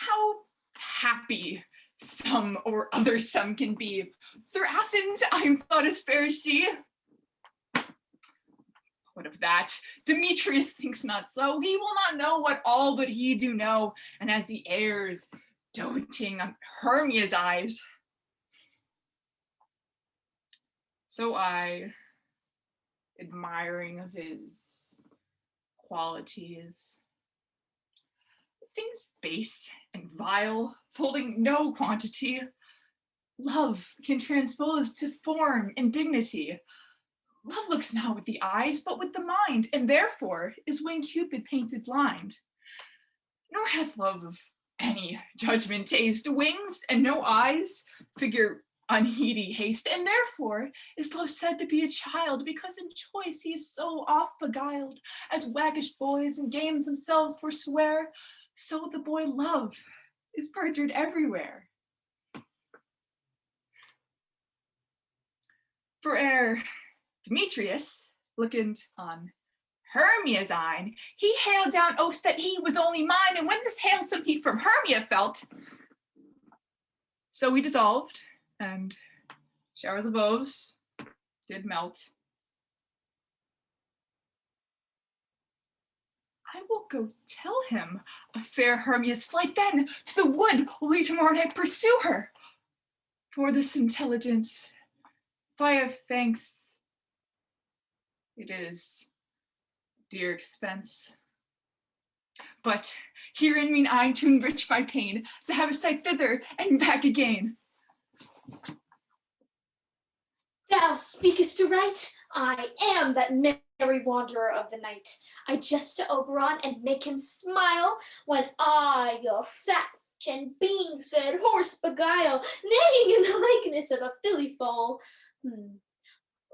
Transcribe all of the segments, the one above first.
how happy some or other some can be. Through Athens I am thought as fair as she. What of that? Demetrius thinks not so. He will not know what all but he do know, and as he errs, doting on Hermia's eyes, so I, admiring of his qualities, things base and vile, holding no quantity, love can transpose to form and dignity. Love looks not with the eyes, but with the mind, and therefore is when Cupid painted blind. Nor hath love of any judgment taste, wings and no eyes, figure unheedy haste, and therefore is love said to be a child, because in choice he is so oft beguiled, as waggish boys in games themselves forswear, so the boy love is perjured everywhere. For ere Demetrius, looking on Hermia's eyne, he hailed down oaths that he was only mine, and when this hail some heat from Hermia felt, so we dissolved, and showers of oaths did melt. I will go tell him of fair Hermia's flight, then to the wood will we tomorrow night pursue her. For this intelligence, if I have thanks, it is dear expense. But herein mean I to enrich my pain, to have a sight thither and back again. Thou speakest aright. I am that merry wanderer of the night. I jest to Oberon and make him smile, when I your fat and bean-fed horse beguile, neighing in the likeness of a filly foal.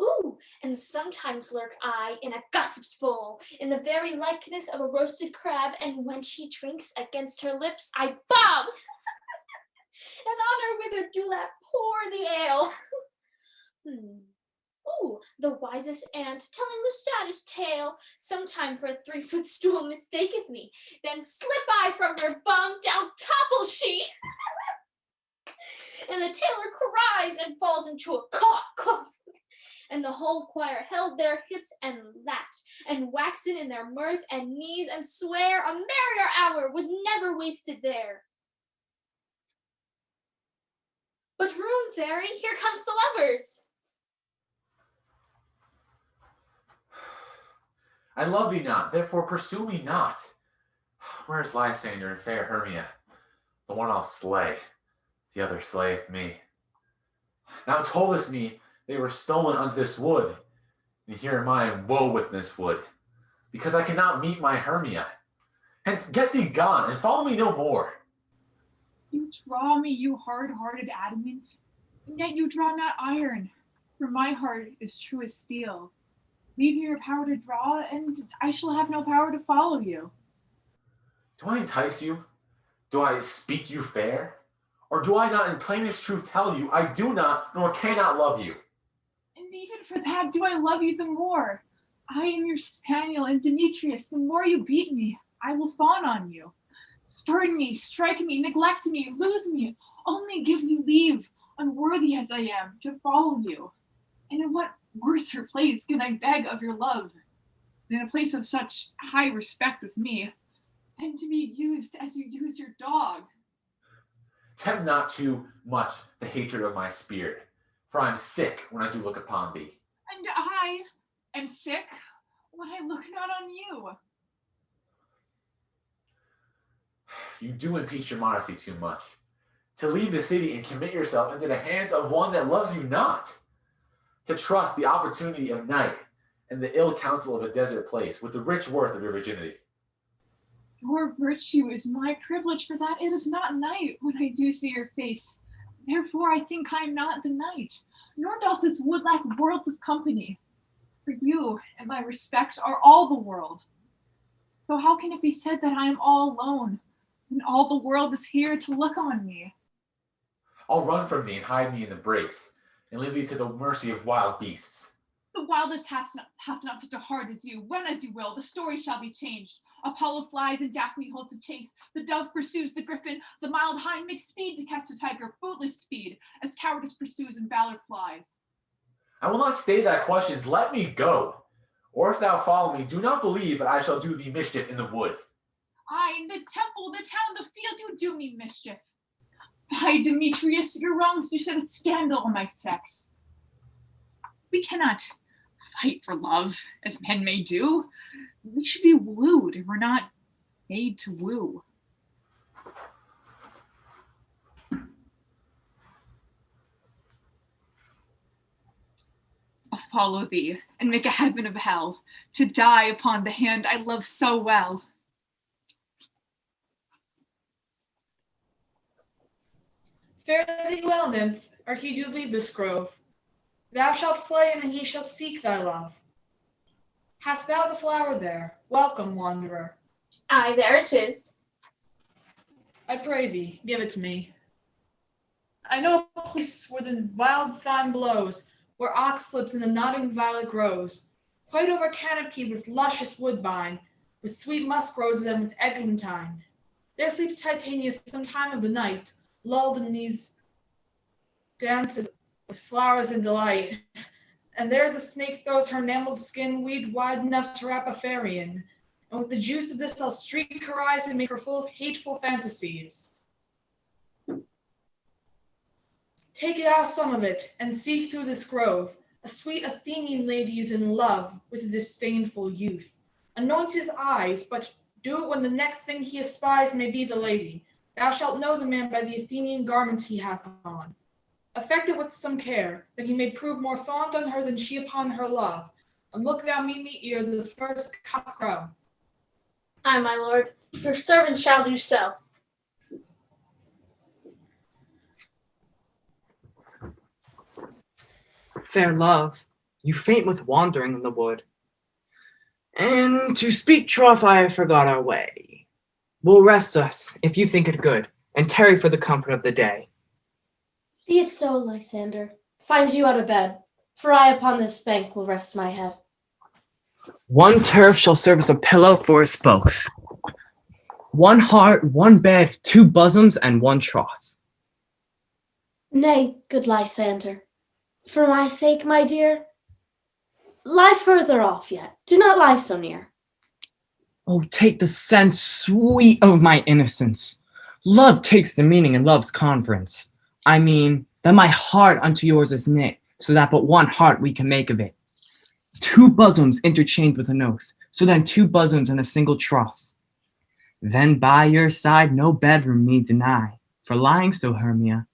Ooh, and sometimes lurk I in a gossip's bowl, in the very likeness of a roasted crab, and when she drinks against her lips, I bob, and on her withered dewlap pour the ale. Ooh, the wisest ant telling the saddest tale, sometime for a 3-foot stool mistaketh me, then slip I from her bum, down topples she, and the tailor cries and falls into a cough. And the whole choir held their hips and laughed, and waxed in their mirth and knees, and swear a merrier hour was never wasted there. But room, fairy, here comes the lovers. I love thee not, therefore pursue me not. Where is Lysander and fair Hermia? The one I'll slay, the other slayeth me. Thou toldest me they were stolen unto this wood, and here am I in woe with this wood, because I cannot meet my Hermia. Hence get thee gone, and follow me no more. You draw me, you hard-hearted adamant, and yet you draw not iron, for my heart is true as steel. Leave me your power to draw, and I shall have no power to follow you. Do I entice you? Do I speak you fair? Or do I not in plainest truth tell you I do not nor cannot love you? And even for that do I love you the more. I am your spaniel, and Demetrius, the more you beat me, I will fawn on you. Spurn me, strike me, neglect me, lose me, only give me leave, unworthy as I am, to follow you. And in what worser place can I beg of your love than a place of such high respect with me, and to be used as you use your dog? Tempt not too much the hatred of my spirit, for I am sick when I do look upon thee. And I am sick when I look not on you. You do impeach your modesty too much, to leave the city and commit yourself into the hands of one that loves you not, to trust the opportunity of night and the ill counsel of a desert place with the rich worth of your virginity. Your virtue is my privilege, for that it is not night when I do see your face. Therefore I think I am not the night, nor doth this wood lack worlds of company. For you and my respect are all the world. So how can it be said that I am all alone, when all the world is here to look on me? I'll run from thee and hide me in the brakes, and leave thee to the mercy of wild beasts. The wildest hath not such a heart as you. Run as you will, the story shall be changed. Apollo flies and Daphne holds a chase. The dove pursues the griffin. The mild hind makes speed to catch the tiger, bootless speed, as cowardice pursues and valor flies. I will not stay thy questions. Let me go. Or if thou follow me, do not believe that I shall do thee mischief in the wood. Aye, in the temple, the town, the field, you do me mischief. By Demetrius, your wrongs do shed a scandal on my sex. We cannot fight for love, as men may do. We should be wooed, and we're not made to woo. I'll follow thee, and make a heaven of hell, to die upon the hand I love so well. Fare thee well, nymph, ere he do leave this grove. Thou shalt flame, and he shall seek thy love. Hast thou the flower there? Welcome, wanderer. Aye, there it is. I pray thee, give it to me. I know a place where the wild thyme blows, where ox slips and the nodding violet grows, quite over canopied with luscious woodbine, with sweet musk roses and with eglantine. There sleeps Titania some time of the night, lulled in these dances with flowers and delight. And there the snake throws her enameled skin weed wide enough to wrap a fairy in. And with the juice of this I'll streak her eyes and make her full of hateful fantasies. Take thou some of it, and seek through this grove. A sweet Athenian lady is in love with a disdainful youth. Anoint his eyes, but do it when the next thing he espies may be the lady. Thou shalt know the man by the Athenian garments he hath on. Affect it with some care, that he may prove more fond on her than she upon her love. And look thou meet me ere the first cock crow. Aye, my lord, your servant shall do so. Fair love, you faint with wandering in the wood. And to speak troth, I forgot our way. We'll rest us, if you think it good, and tarry for the comfort of the day. Be it so, Lysander. Find you out of bed, for I upon this bank will rest my head. One turf shall serve as a pillow for us both. One heart, one bed, two bosoms, and one troth. Nay, good Lysander, for my sake, my dear, lie further off yet. Do not lie so near. Oh, take the sense sweet of my innocence. Love takes the meaning in love's conference. I mean, that my heart unto yours is knit, so that but one heart we can make of it. Two bosoms interchanged with an oath, so then two bosoms and a single troth. Then by your side no bedroom me deny, for lying so, Hermia,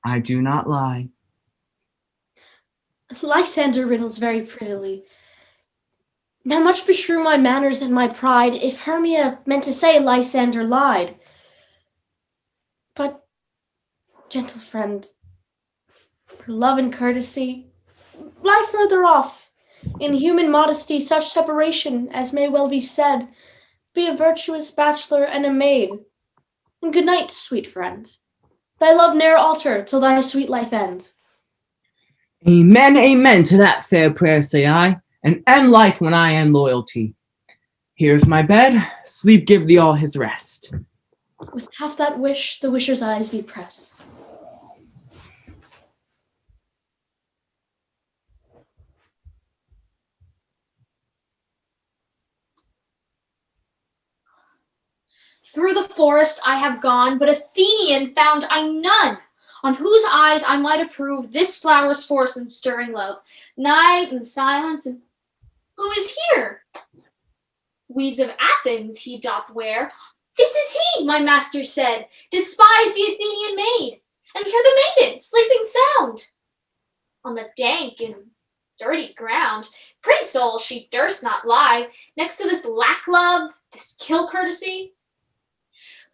I do not lie. Lysander riddles very prettily. Now much beshrew my manners and my pride if Hermia meant to say Lysander lied. But, gentle friend, for love and courtesy, lie further off. In human modesty such separation, as may well be said, be a virtuous bachelor and a maid. And good night, sweet friend. Thy love ne'er alter till thy sweet life end. Amen, amen to that fair prayer, say I, and end life when I end loyalty. Here's my bed, sleep give thee all his rest. With half that wish, the wisher's eyes be pressed. Through the forest I have gone, but Athenian found I none, on whose eyes I might approve this flower's force and stirring love. Night and silence, and who is here? Weeds of Athens he doth wear. This is he, my master said. Despise the Athenian maid, and hear the maiden sleeping sound. On the dank and dirty ground, pretty soul, she durst not lie next to this lack love, this kill courtesy.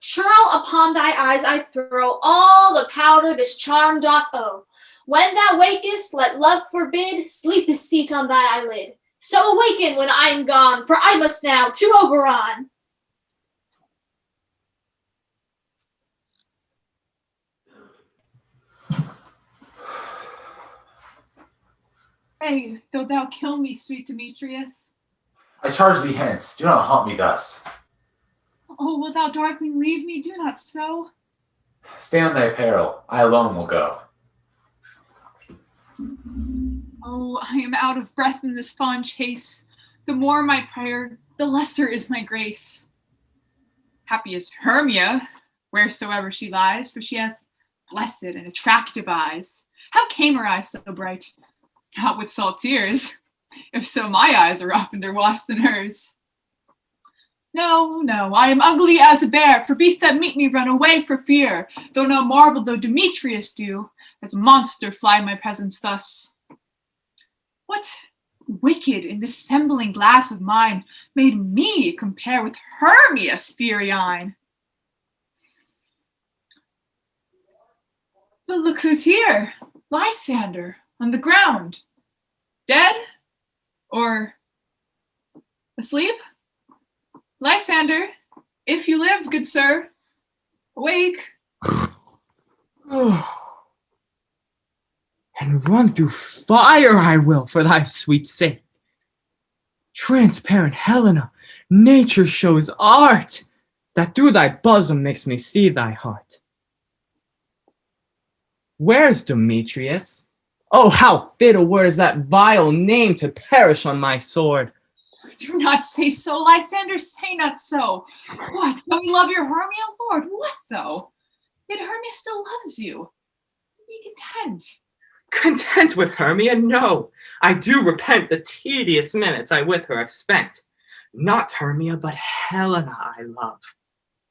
Churl upon thy eyes I throw all the powder this charm doth owe. When thou wakest, let love forbid sleep his seat on thy eyelid. So awaken when I am gone, for I must now to Oberon. Pray, though thou kill me, sweet Demetrius. I charge thee hence, do not haunt me thus. Oh, wilt thou darkling leave me? Do not so. Stay on thy peril, I alone will go. Oh, I am out of breath in this fond chase. The more my prayer, the lesser is my grace. Happy is Hermia, wheresoever she lies, for she hath blessed and attractive eyes. How came her eyes so bright? Not with salt tears. If so, my eyes are oftener washed than hers. No, no, I am ugly as a bear, for beasts that meet me run away for fear, though no marvel though Demetrius do, as a monster fly my presence thus. What wicked in dissembling glass of mine made me compare with Hermia's fiery eyne? But look who's here, Lysander, on the ground. Dead? Or asleep? Lysander, if you live, good sir, awake. And run through fire I will for thy sweet sake. Transparent Helena, nature shows art, that through thy bosom makes me see thy heart. Where's Demetrius? Oh, how fit a word is that vile name to perish on my sword. Do not say so, Lysander, say not so. What, don't you love your Hermia? Lord, what though? Yet Hermia still loves you. Be content. Content with Hermia? No, I do repent the tedious minutes I with her have spent. Not Hermia, but Helena I love.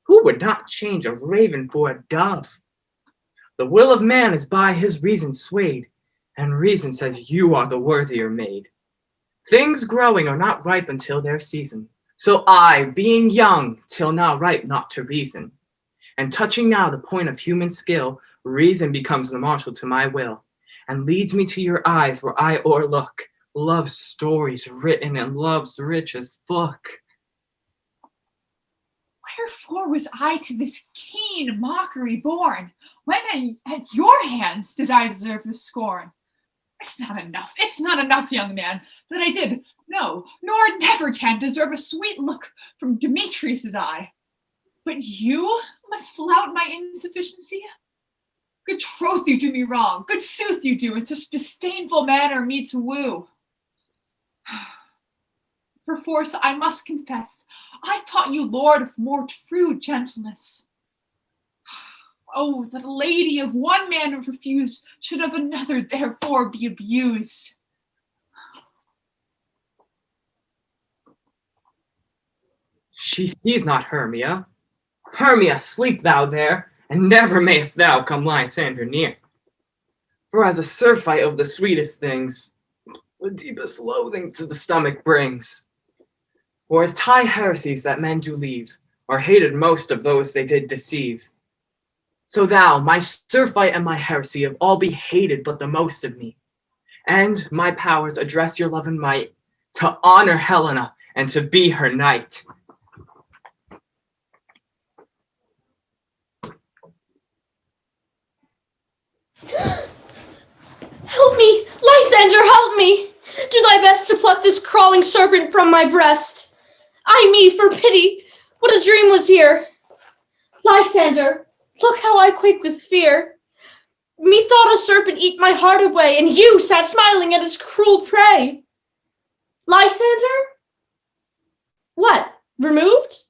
Who would not change a raven for a dove? The will of man is by his reason swayed, and reason says you are the worthier maid. Things growing are not ripe until their season, so I, being young, till now ripe not to reason. And touching now the point of human skill, reason becomes the marshal to my will, and leads me to your eyes where I o'erlook love's stories written in love's richest book. Wherefore was I to this keen mockery born? When at your hands did I deserve this scorn? It's not enough, young man, that I did, no, nor never can deserve a sweet look from Demetrius's eye. But you must flout my insufficiency? Good troth you do me wrong, good sooth you do in such disdainful manner me to woo. Perforce I must confess, I thought you lord of more true gentleness. Oh, that a lady of one man refused should of another therefore be abused. She sees not Hermia. Hermia, sleep thou there, and never mayst thou come Lysander near. For as a surfeit of the sweetest things, the deepest loathing to the stomach brings. Or as high heresies that men do leave, are hated most of those they did deceive. So thou, my surfeit and my heresy, of all be hated but the most of me. And my powers address your love and might, to honor Helena and to be her knight. Help me! Lysander, help me! Do thy best to pluck this crawling serpent from my breast. Ay me, for pity! What a dream was here! Lysander, look how I quake with fear. Methought a serpent eat my heart away, and you sat smiling at its cruel prey. Lysander? What, removed?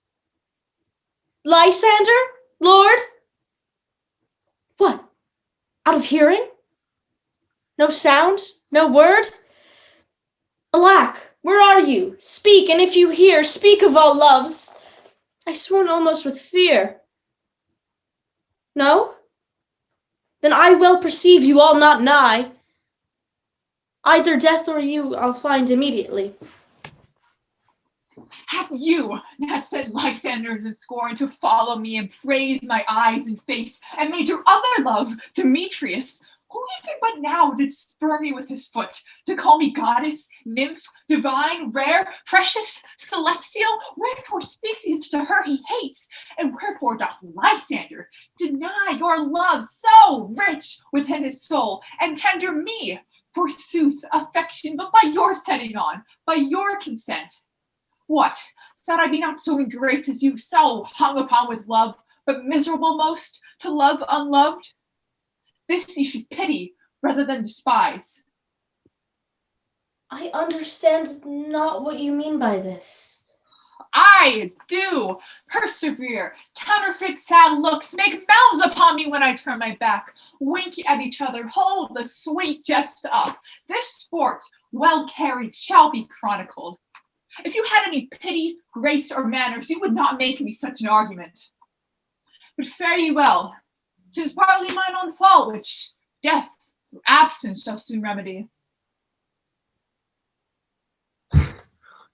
Lysander, lord? What, out of hearing? No sound, no word? Alack, where are you? Speak, and if you hear, speak of all loves. I swoon almost with fear. No? Then I well perceive you all not nigh. Either death or you I'll find immediately. Have you not said Lysander in scorn to follow me and praise my eyes and face, and made your other love, Demetrius, who even but now did spur me with his foot, to call me goddess, nymph, divine, rare, precious, celestial? Wherefore speaks he to her he hates, and wherefore doth Lysander deny your love so rich within his soul, and tender me forsooth, affection, but by your setting on, by your consent. What, that I be not so ingrate as you, so hung upon with love, but miserable most to love unloved? This you should pity rather than despise. I understand not what you mean by this. I do persevere, counterfeit sad looks, make mouths upon me when I turn my back, wink at each other, hold the sweet jest up. This sport, well carried, shall be chronicled. If you had any pity, grace, or manners, you would not make me such an argument. But fare ye well. 'Tis partly mine own fault, which death or absence shall soon remedy.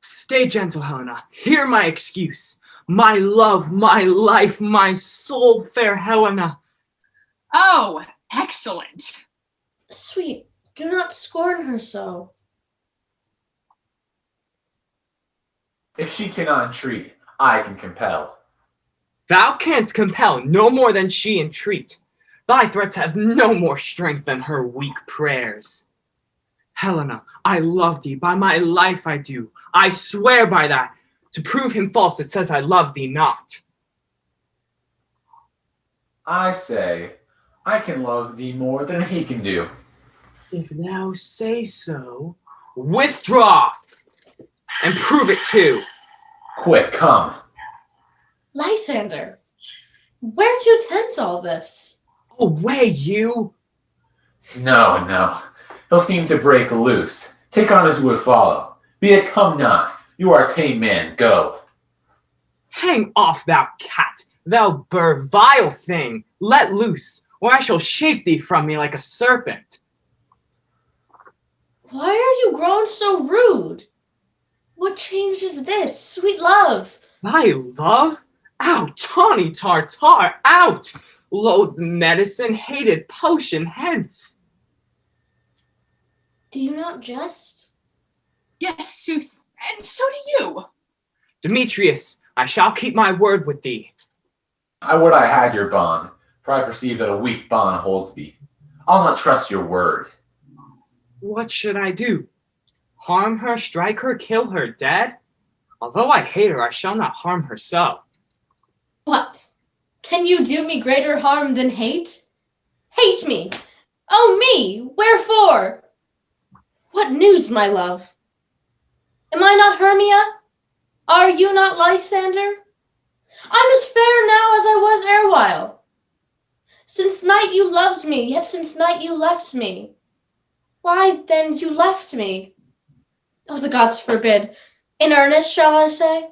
Stay gentle, Helena. Hear my excuse. My love, my life, my soul, fair Helena. Oh, excellent. Sweet, do not scorn her so. If she cannot entreat, I can compel. Thou canst compel no more than she entreat. Thy threats have no more strength than her weak prayers. Helena, I love thee, by my life I do. I swear by that. To prove him false, it says I love thee not. I say, I can love thee more than he can do. If thou say so, withdraw, and prove it too. Quick, come. Lysander, where do you tend all this? Away, you! No, no. He'll seem to break loose. Take on as would follow. Be it come not. You are a tame man. Go. Hang off, thou cat, thou burr, vile thing. Let loose, or I shall shake thee from me like a serpent. Why are you grown so rude? What change is this, sweet love? Thy love? Out, tawny tartar, out! Loathed medicine, hated potion, hence. Do you not jest? Yes, sooth, and so do you. Demetrius, I shall keep my word with thee. I would I had your bond, for I perceive that a weak bond holds thee. I'll not trust your word. What should I do? Harm her, strike her, kill her, dead? Although I hate her, I shall not harm her so. What? Can you do me greater harm than hate? Hate me! Oh me! Wherefore? What news, my love? Am I not Hermia? Are you not Lysander? I'm as fair now as I was erewhile. Since night you loved me, yet since night you left me. Why then you left me? Oh, the gods forbid. In earnest, shall I say?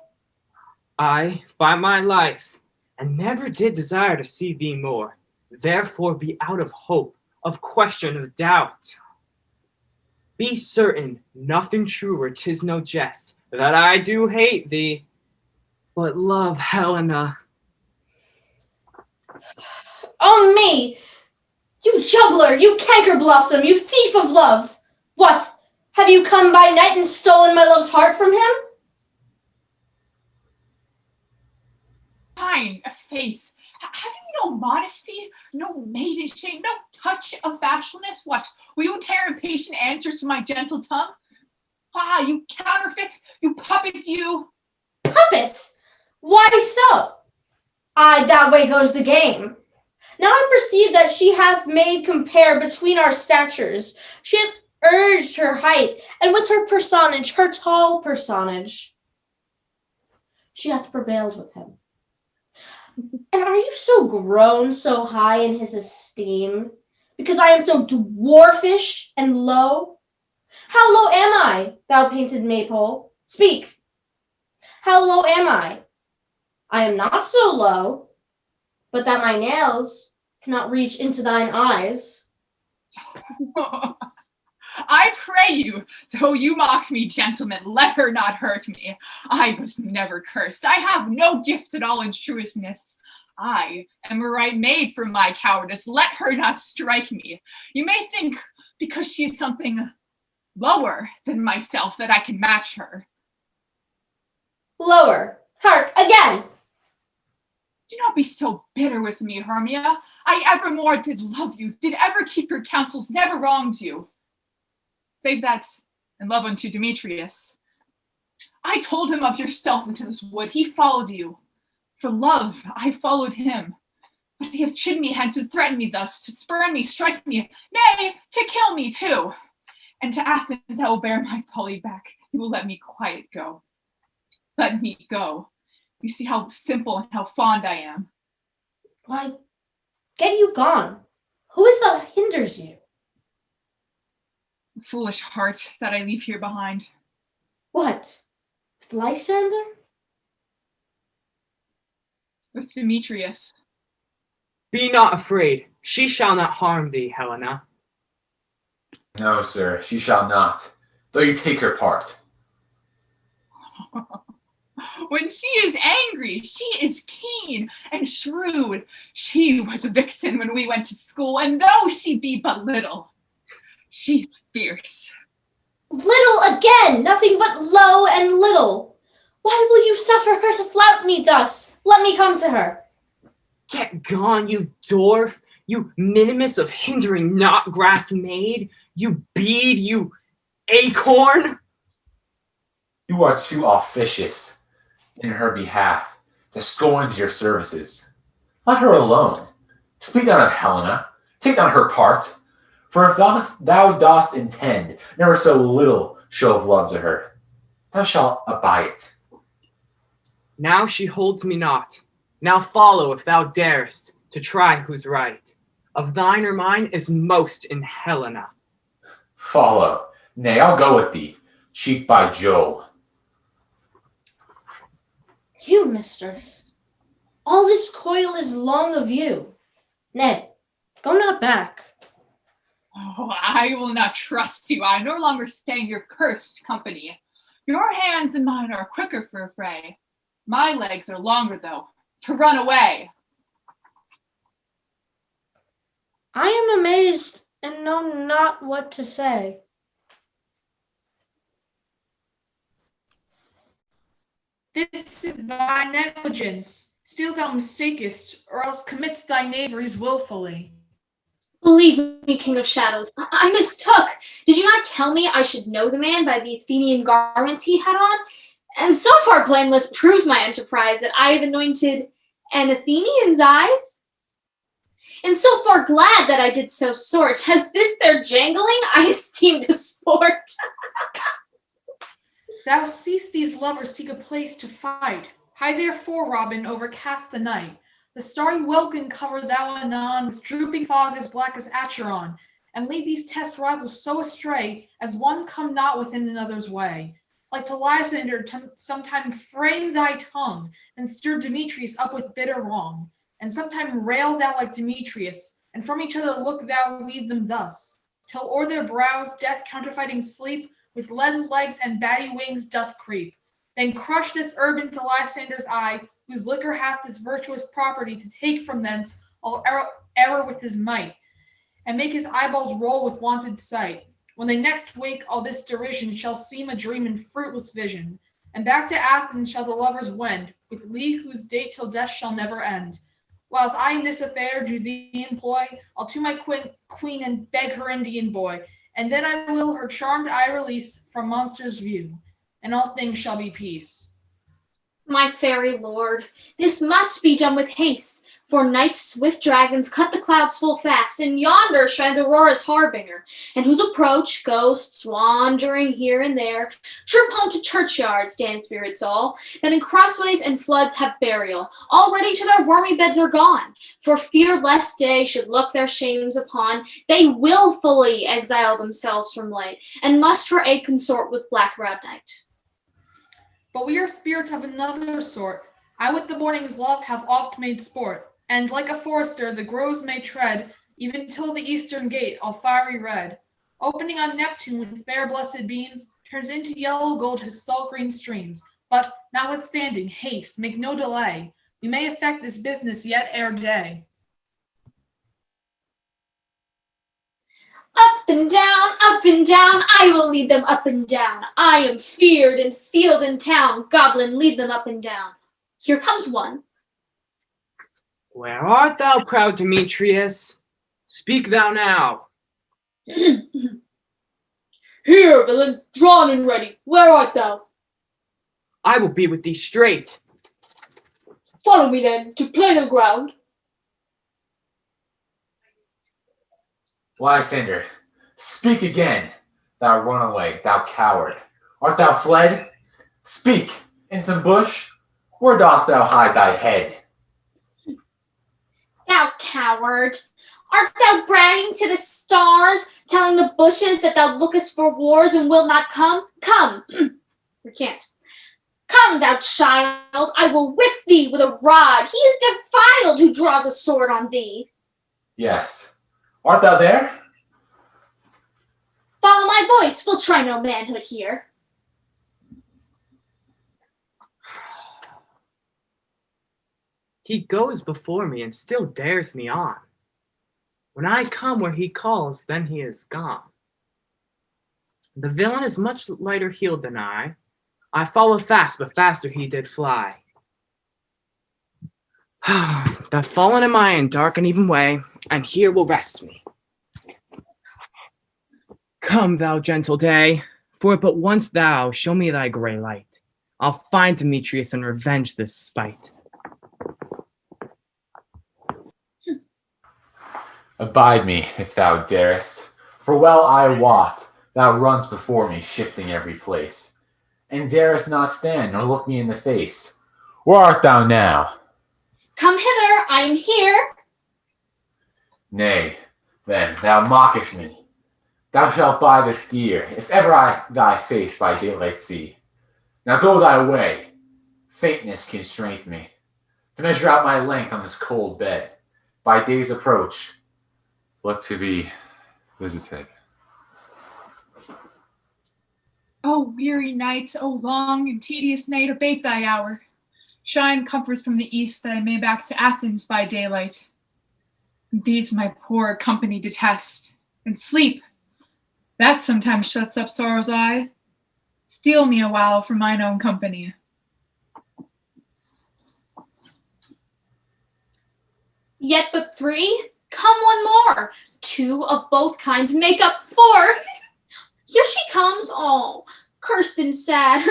I, by my life, and never did desire to see thee more, therefore be out of hope, of question, of doubt. Be certain, nothing truer, 'tis no jest, that I do hate thee, but love Helena. Oh me! You juggler, you canker blossom, you thief of love! What? Have you come by night and stolen my love's heart from him? Fine, faith. Have you no modesty, no maiden shame, no touch of bashfulness? What, will you tear impatient answers from my gentle tongue? Ah, you counterfeit, you puppets, you. Puppets? Why so? Aye, that way goes the game. Now I perceive that she hath made compare between our statures. She hath urged her height, and with her personage, her tall personage, she hath prevailed with him. And are you so grown so high in his esteem, because I am so dwarfish and low? How low am I, thou painted maypole? Speak. How low am I? I am not so low, but that my nails cannot reach into thine eyes. I pray you, though you mock me, gentlemen, let her not hurt me. I was never cursed. I have no gift at all in truestness. I am a right maid for my cowardice. Let her not strike me. You may think, because she is something lower than myself, that I can match her. Lower. Hark, again. Do not be so bitter with me, Hermia. I evermore did love you, did ever keep your counsels, never wronged you. save that and love unto Demetrius. I told him of your stealth into this wood. He followed you. For love, I followed him. But he hath chid me hence and threatened me thus, to spurn me, strike me, nay, to kill me too. And to Athens I will bear my folly back. He will let me quiet go. Let me go. You see how simple and how fond I am. Why, get you gone. Who is that hinders you? The foolish heart that I leave here behind. What? With Lysander? With Demetrius. Be not afraid. She shall not harm thee, Helena. No, sir, she shall not, though you take her part. When she is angry, she is keen and shrewd. She was a vixen when we went to school, and though she be but little, she's fierce. Little again, nothing but low and little. Why will you suffer her to flout me thus? Let me come to her. Get gone, you dwarf, you minimus of hindering not grass made, you bead, you acorn. You are too officious in her behalf to scorn your services. Let her alone. Speak not of Helena, take not her part. For if thou dost intend never so little show of love to her, thou shalt abide it. Now she holds me not. Now follow if thou darest to try who's right. Of thine or mine is most in Helena. Follow. Nay, I'll go with thee, cheek by jowl. You, mistress, all this coil is long of you. Nay, go not back. Oh, I will not trust you. I no longer stay in your cursed company. Your hands and mine are quicker for a fray. My legs are longer, though, to run away. I am amazed and know not what to say. This is thy negligence. Still thou mistakest, or else commits thy knaveries wilfully. Believe me, King of Shadows, I mistook. Did you not tell me I should know the man by the Athenian garments he had on? And so far blameless proves my enterprise that I have anointed an Athenian's eyes. And so far glad that I did so sort, as this their jangling I esteemed a sport. Thou seest these lovers seek a place to fight. Hie therefore, Robin, overcast the night. The starry welkin cover thou anon with drooping fog as black as Acheron, and lead these test rivals so astray as one come not within another's way. Like to Lysander, sometime frame thy tongue, and stir Demetrius up with bitter wrong. And sometime rail thou like Demetrius, and from each other look thou lead them thus, till o'er their brows death counterfeiting sleep, with leaden legs and batty wings doth creep. Then crush this herb into Lysander's eye, whose liquor hath this virtuous property to take from thence all error with his might, and make his eyeballs roll with wonted sight. When they next wake, all this derision shall seem a dream and fruitless vision. And back to Athens shall the lovers wend, with league whose date till death shall never end. Whilst I in this affair do thee employ, I'll to my queen and beg her Indian boy, and then I will her charmed eye release from monsters' view, and all things shall be peace. My fairy lord, this must be done with haste, for night's swift dragons cut the clouds full fast, and yonder shines Aurora's harbinger, and whose approach ghosts wandering here and there chirp home to churchyards, damned spirits all, that in crossways and floods have burial, already to their wormy beds are gone. For fear lest day should look their shames upon, they willfully exile themselves from light, and must for aid consort with black-browed night. But we are spirits of another sort. I with the morning's love have oft made sport, and like a forester the groves may tread, even till the eastern gate, all fiery red, opening on Neptune with fair blessed beams, turns into yellow gold his salt green streams. But notwithstanding, haste, make no delay. We may effect this business yet ere day. Up and down, I will lead them up and down. I am feared in field and town. Goblin, lead them up and down. Here comes one. Where art thou, proud Demetrius? Speak thou now. Here, villain, drawn and ready. Where art thou? I will be with thee straight. Follow me then to plainer ground. Lysander, speak again, thou runaway, thou coward. Art thou fled? Speak, in some bush, where dost thou hide thy head? Thou coward, art thou bragging to the stars, telling the bushes that thou lookest for wars and wilt not come? Come, recant. Come, thou child, I will whip thee with a rod. He is defiled who draws a sword on thee. Yes. Art thou there? Follow my voice, we'll try no manhood here. He goes before me and still dares me on. When I come where he calls, then he is gone. The villain is much lighter heeled than I. I follow fast, but faster he did fly. That fallen am I in dark and even way, and here will rest me. Come, thou gentle day, for but once thou show me thy gray light, I'll find Demetrius and revenge this spite. Abide me, if thou darest, for well I wot thou runs before me, shifting every place, and darest not stand nor look me in the face. Where art thou now? Come hither, I am here. Nay, then, thou mockest me. Thou shalt buy this dear, if ever I thy face by daylight see. Now go thy way. Faintness constraineth me to measure out my length on this cold bed. By day's approach, look to be visited. O weary night, O long and tedious night, abate thy hour. Shine comforts from the east that I may back to Athens by daylight. These my poor company detest, and sleep, that sometimes shuts up sorrow's eye. Steal me a while from mine own company. Yet but three? Come one more. Two of both kinds make up four. Here she comes, oh, cursed and sad.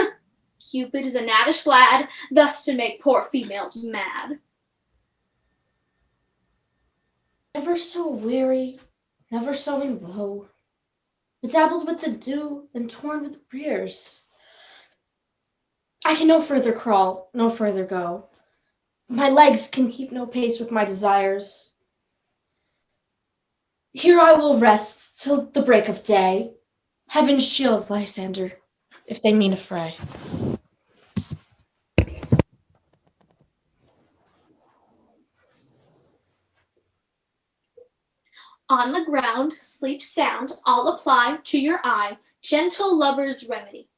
Cupid is a knavvish lad, thus to make poor females mad. Ever so weary, never so in woe, bedabbled with the dew and torn with briers. I can no further crawl, no further go. My legs can keep no pace with my desires. Here I will rest till the break of day. Heaven shields Lysander, if they mean a fray. On the ground, sleep sound, I'll apply to your eye, gentle lover's remedy.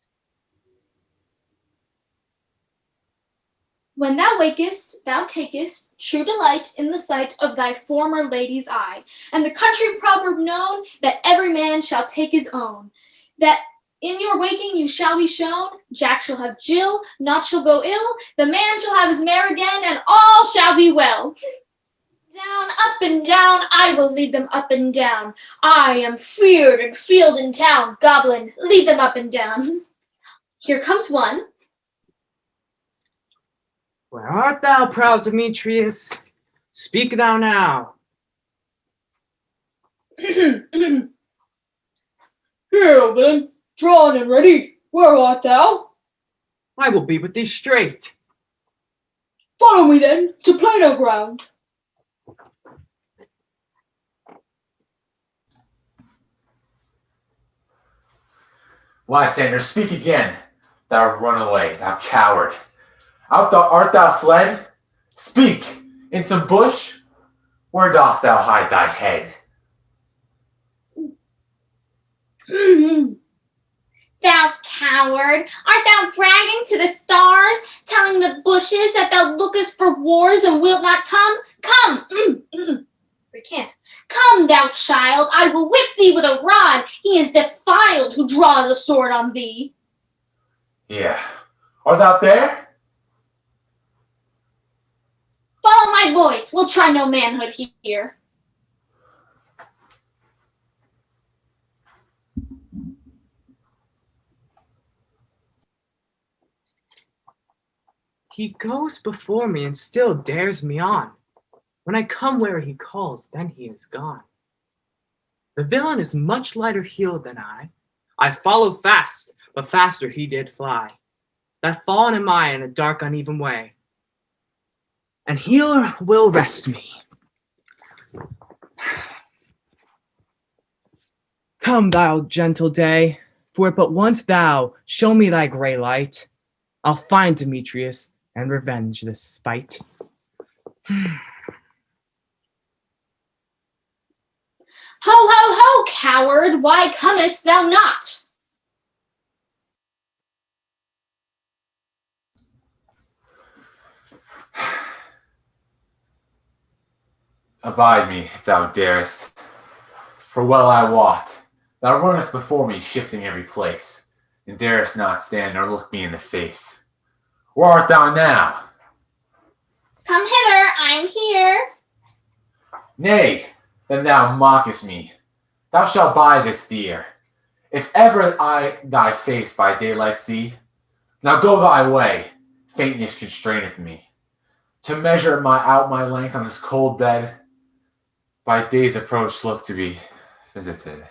When thou wakest, thou takest true delight in the sight of thy former lady's eye, and the country proverb known that every man shall take his own, that in your waking you shall be shown, Jack shall have Jill, naught shall go ill, the man shall have his mare again, and all shall be well. Down, up and down, I will lead them up and down. I am feared and field in town. Goblin, lead them up and down. Here comes one. Where art thou, proud Demetrius? Speak thou now. Here, then, drawn and ready. Where art thou? I will be with thee straight. Follow me, then, to plainer ground. Lysander, speak again, thou runaway, thou coward. Art thou fled? Speak, in some bush? Where dost thou hide thy head? Thou coward, art thou bragging to the stars, telling the bushes that thou lookest for wars and wilt not come? Come! Recant. Come, thou child, I will whip thee with a rod. He is defiled who draws a sword on thee. Yeah. Art thou there? Follow my voice, we'll try no manhood here. He goes before me and still dares me on. When I come where he calls, then he is gone. The villain is much lighter heeled than I. I follow fast, but faster he did fly. That fallen am I in a dark, uneven way. And here will rest me. Come, thou gentle day, for if but once thou show me thy gray light, I'll find Demetrius and revenge this spite. Ho, ho, ho, coward, why comest thou not? Abide me, if thou darest. For well I wot, thou runnest before me, shifting every place, and darest not stand nor look me in the face. Where art thou now? Come hither, I'm here. Nay, then thou mockest me. Thou shalt buy this dear, if ever I thy face by daylight see. Now go thy way, faintness constraineth me, to measure out my length on this cold bed. By day's approach look to be visited.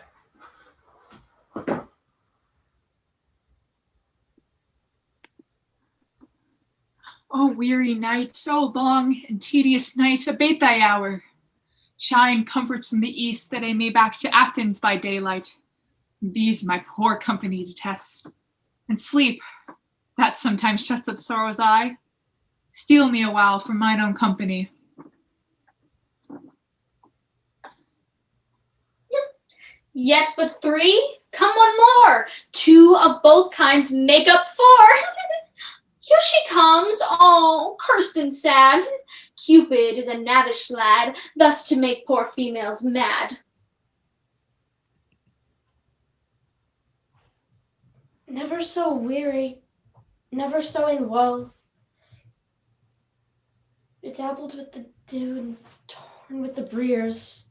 O weary night, so long and tedious night, abate thy hour. Shine comforts from the east, that I may back to Athens by daylight. These my poor company detest. And sleep, that sometimes shuts up sorrow's eye, steal me a while from mine own company. Yet but 3? Come one more. 2 of both kinds make up 4. Here she comes, all cursed and sad. Cupid is a knavish lad, thus to make poor females mad. Never so weary, never so in woe, bedabbled with the dew and torn with the briers.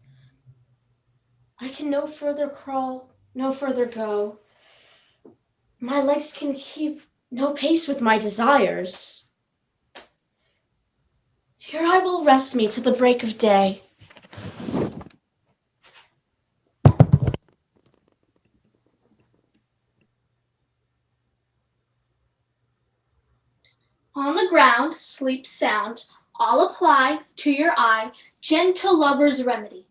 I can no further crawl, no further go. My legs can keep no pace with my desires. Here I will rest me till the break of day. On the ground, sleep sound. I'll apply to your eye gentle lover's remedy.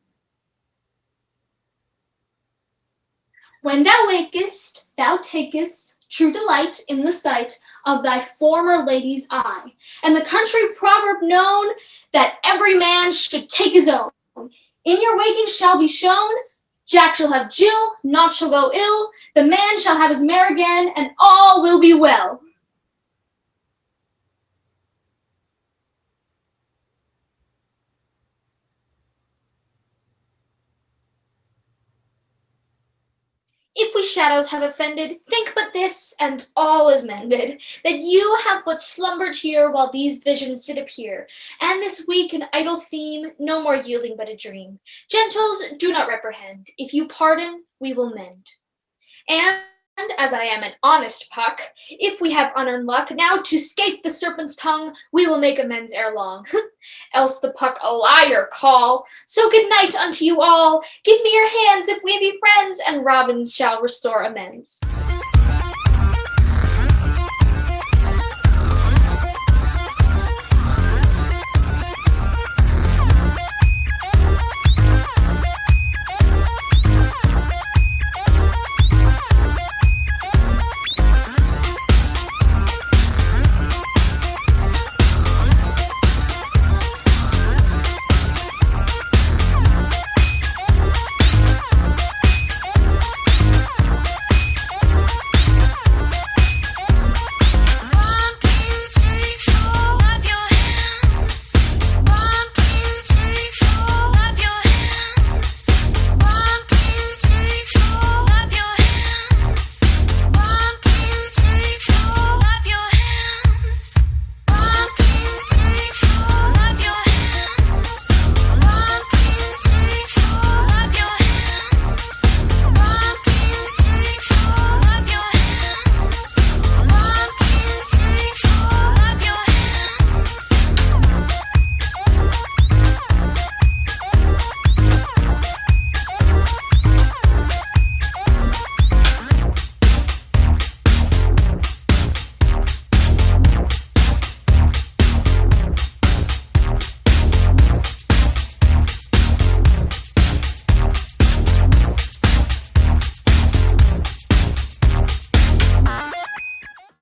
When thou wakest, thou takest true delight in the sight of thy former lady's eye, and the country proverb known that every man should take his own. In your waking shall be shown, Jack shall have Jill, naught shall go ill, the man shall have his mare again, and all will be well. If we shadows have offended, think but this, and all is mended, that you have but slumbered here while these visions did appear, and this weak and idle theme no more yielding but a dream. Gentles, do not reprehend. If you pardon, we will mend. And as I am an honest Puck, if we have unearned luck, now to scape the serpent's tongue, we will make amends ere long. Else the Puck a liar call. So good night unto you all. Give me your hands if we be friends, and Robin shall restore amends.